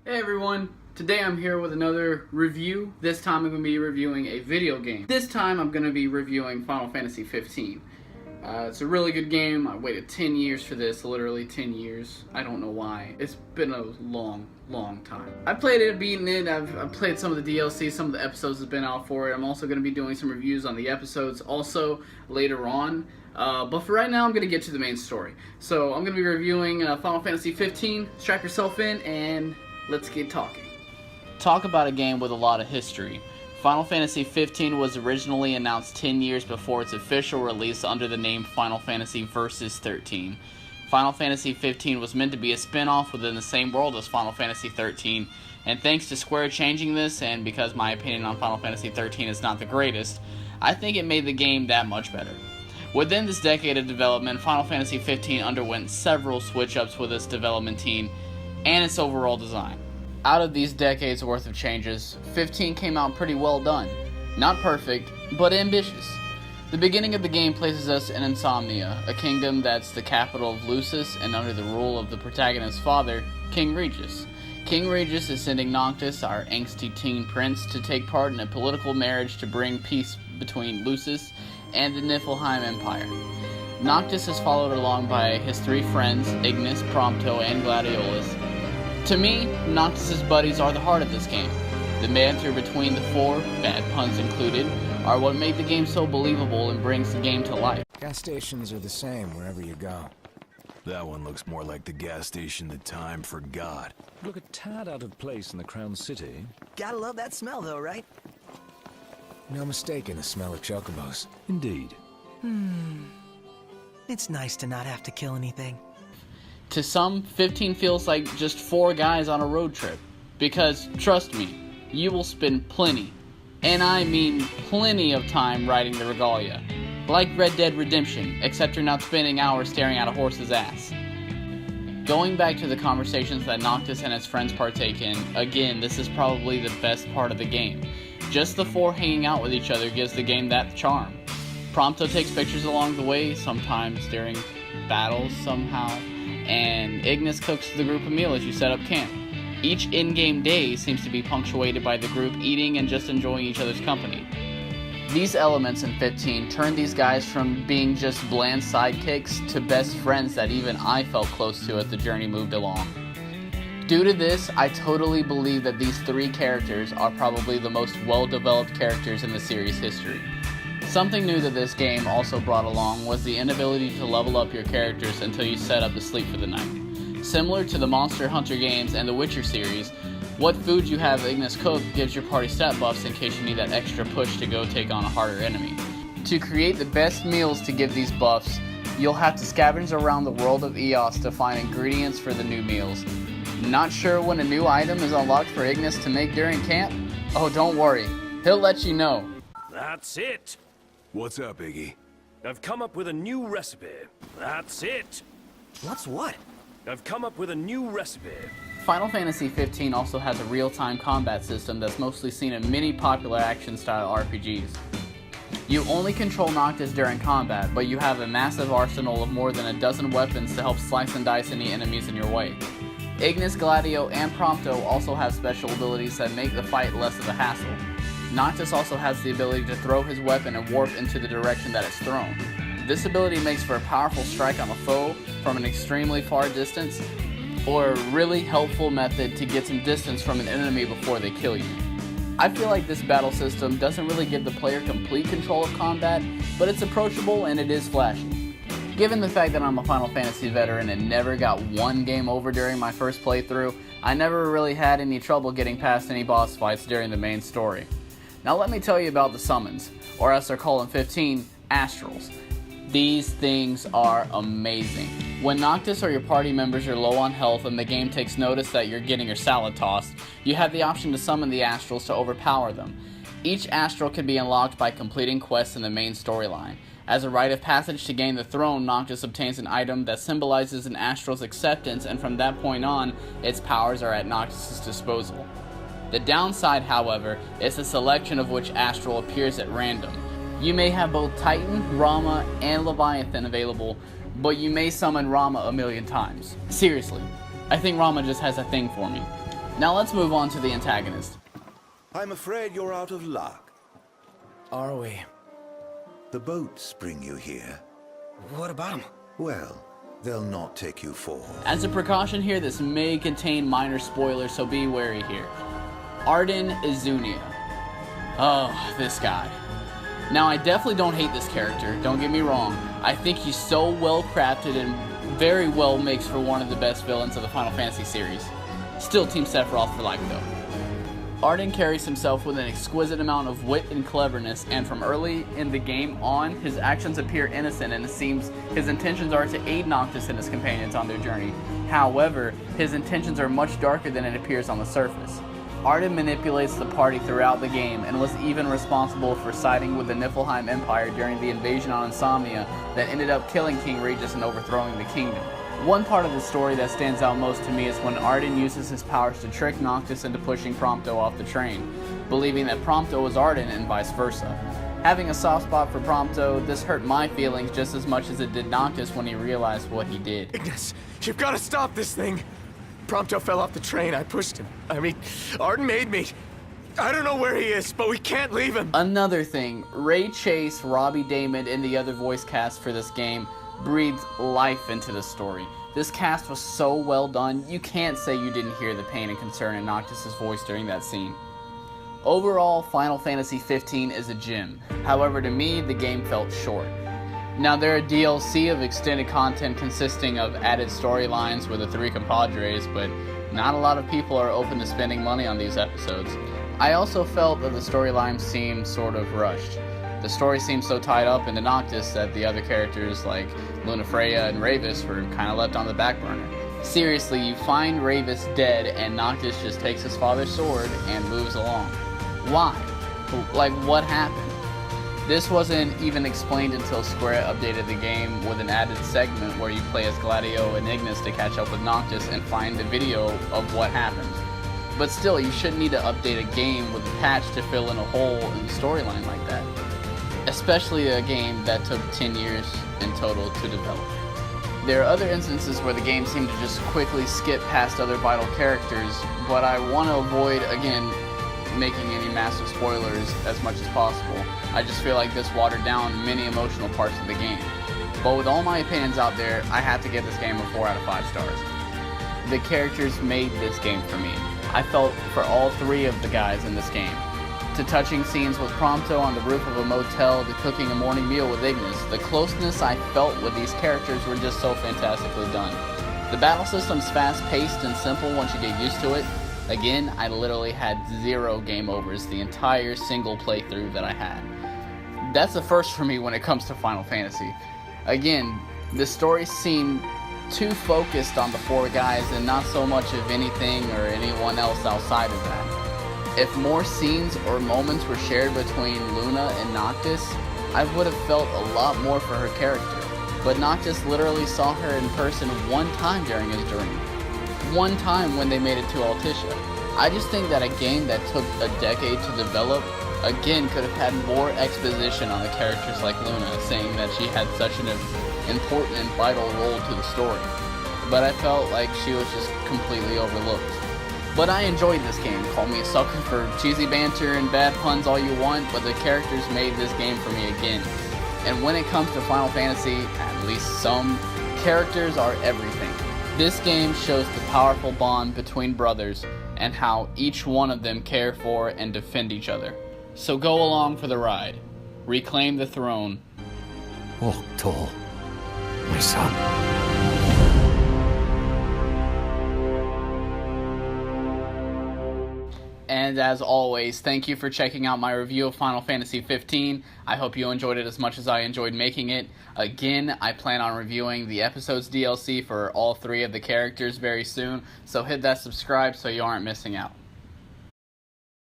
Hey everyone, today I'm here with another review. This time I'm going to be reviewing a video game. This time I'm going to be reviewing Final Fantasy XV. It's a really good game. I waited 10 years for this, literally 10 years. I don't know why. It's been a long time. I played it, beaten it, I've played some of the DLC, some of the episodes have been out for it. I'm also going to be doing some reviews on the episodes also later on. But for right now, I'm going to get to the main story. So I'm going to be reviewing Final Fantasy XV. Strap yourself in and let's get talking. Talk about a game with a lot of history. Final Fantasy XV was originally announced 10 years before its official release under the name Final Fantasy Versus 13. Final Fantasy XV was meant to be a spin-off within the same world as Final Fantasy XIII, and thanks to Square changing this, and because my opinion on Final Fantasy XIII is not the greatest, I think it made the game that much better. Within this decade of development, Final Fantasy XV underwent several switch-ups with its development team and its overall design. Out of these decades worth of changes, 15 came out pretty well done. Not perfect, but ambitious. The beginning of the game places us in Insomnia, a kingdom that's the capital of Lucis and under the rule of the protagonist's father, King Regis. King Regis is sending Noctis, our angsty teen prince, to take part in a political marriage to bring peace between Lucis and the Niflheim Empire. Noctis is followed along by his three friends, Ignis, Prompto, and Gladiolus. To me, Noctis' buddies are the heart of this game. The banter between the four, bad puns included, are what make the game so believable and brings the game to life. Gas stations are the same wherever you go. That one looks more like the gas station that time forgot. Look a tad out of place in the Crown City. Gotta love that smell though, right? No mistaking the smell of chocobos. Indeed. It's nice to not have to kill anything. To some, 15 feels like just 4 guys on a road trip. Because, trust me, you will spend plenty, and I mean plenty of time riding the Regalia. Like Red Dead Redemption, except you're not spending hours staring at a horse's ass. Going back to the conversations that Noctis and his friends partake in, again, this is probably the best part of the game. Just the 4 hanging out with each other gives the game that charm. Prompto takes pictures along the way, sometimes during battles somehow, and Ignis cooks the group a meal as you set up camp. Each in-game day seems to be punctuated by the group eating and just enjoying each other's company. These elements in 15 turn these guys from being just bland sidekicks to best friends that even I felt close to as the journey moved along. Due to this, I totally believe that these 3 characters are probably the most well-developed characters in the series' history. Something new that this game also brought along was the inability to level up your characters until you set up to sleep for the night. Similar to the Monster Hunter games and the Witcher series, what food you have Ignis cook gives your party stat buffs in case you need that extra push to go take on a harder enemy. To create the best meals to give these buffs, you'll have to scavenge around the world of Eos to find ingredients for the new meals. Not sure when a new item is unlocked for Ignis to make during camp? Oh, don't worry, he'll let you know. That's it. What's up, Iggy? I've come up with a new recipe. That's it. What's what? I've come up with a new recipe. Final Fantasy XV also has a real-time combat system that's mostly seen in many popular action-style RPGs. You only control Noctis during combat, but you have a massive arsenal of more than a dozen weapons to help slice and dice any enemies in your way. Ignis, Gladio, and Prompto also have special abilities that make the fight less of a hassle. Noctis also has the ability to throw his weapon and warp into the direction that it's thrown. This ability makes for a powerful strike on a foe from an extremely far distance, or a really helpful method to get some distance from an enemy before they kill you. I feel like this battle system doesn't really give the player complete control of combat, but it's approachable and it is flashy. Given the fact that I'm a Final Fantasy veteran and never got one game over during my first playthrough, I never really had any trouble getting past any boss fights during the main story. Now let me tell you about the summons, or as they're called in 15, Astrals. These things are amazing. When Noctis or your party members are low on health and the game takes notice that you're getting your salad tossed, you have the option to summon the Astrals to overpower them. Each Astral can be unlocked by completing quests in the main storyline. As a rite of passage to gain the throne, Noctis obtains an item that symbolizes an Astral's acceptance, and from that point on, its powers are at Noctis' disposal. The downside, however, is the selection of which Astral appears at random. You may have both Titan, Rama, and Leviathan available, but you may summon Rama a million times. Seriously, I think Rama just has a thing for me. Now let's move on to the antagonist. I'm afraid you're out of luck. Are we? The boats bring you here. What about him? Well, they'll not take you forth. As a precaution here, this may contain minor spoilers, so be wary here. Arden Izunia. Oh, this guy. Now, I definitely don't hate this character, don't get me wrong. I think he's so well crafted and very well makes for one of the best villains of the Final Fantasy series. Still Team Sephiroth for life though. Arden carries himself with an exquisite amount of wit and cleverness, and from early in the game on, his actions appear innocent and it seems his intentions are to aid Noctis and his companions on their journey. However, his intentions are much darker than it appears on the surface. Arden manipulates the party throughout the game and was even responsible for siding with the Niflheim Empire during the invasion on Insomnia that ended up killing King Regis and overthrowing the kingdom. One part of the story that stands out most to me is when Arden uses his powers to trick Noctis into pushing Prompto off the train, believing that Prompto was Arden and vice versa. Having a soft spot for Prompto, this hurt my feelings just as much as it did Noctis when he realized what he did. Ignis, you've got to stop this thing. Prompto fell off the train. I pushed him. I mean, Arden made me. I don't know where he is, but we can't leave him. Another thing, Ray Chase, Robbie Damon, and the other voice cast for this game breathed life into the story. This cast was so well done, you can't say you didn't hear the pain and concern in Noctis' voice during that scene. Overall, Final Fantasy XV is a gem. However, to me, the game felt short. Now, there are DLC of extended content consisting of added storylines with the three compadres, but not a lot of people are open to spending money on these episodes. I also felt that the storyline seemed sort of rushed. The story seemed so tied up into Noctis that the other characters like Lunafreya and Ravis were kind of left on the back burner. Seriously, you find Ravis dead and Noctis just takes his father's sword and moves along. Why? Like, what happened? This wasn't even explained until Square updated the game with an added segment where you play as Gladio and Ignis to catch up with Noctis and find the video of what happened. But still, you shouldn't need to update a game with a patch to fill in a hole in the storyline like that. Especially a game that took 10 years in total to develop. There are other instances where the game seemed to just quickly skip past other vital characters, but I want to avoid, again, making any massive spoilers as much as possible. I just feel like this watered down many emotional parts of the game. But with all my opinions out there, I have to give this game a 4 out of 5 stars. The characters made this game for me. I felt for all three of the guys in this game. To touching scenes with Prompto on the roof of a motel to cooking a morning meal with Ignis, the closeness I felt with these characters were just so fantastically done. The battle system's fast-paced and simple once you get used to it. Again, I literally had 0 game overs the entire single playthrough that I had. That's a first for me when it comes to Final Fantasy. Again, the story seemed too focused on the 4 guys and not so much of anything or anyone else outside of that. If more scenes or moments were shared between Luna and Noctis, I would have felt a lot more for her character. But Noctis literally saw her in person one time during his journey. One time when they made it to Altissia. I just think that a game that took a decade to develop, again, could have had more exposition on the characters like Luna, saying that she had such an important and vital role to the story. But I felt like she was just completely overlooked. But I enjoyed this game. Call me a sucker for cheesy banter and bad puns all you want, but the characters made this game for me again. And when it comes to Final Fantasy, at least some, characters are everything. This game shows the powerful bond between brothers and how each one of them care for and defend each other. So go along for the ride. Reclaim the throne. Walk tall, my son. And as always, thank you for checking out my review of Final Fantasy XV. I hope you enjoyed it as much as I enjoyed making it. Again, I plan on reviewing the episode's DLC for all 3 of the characters very soon, so hit that subscribe so you aren't missing out.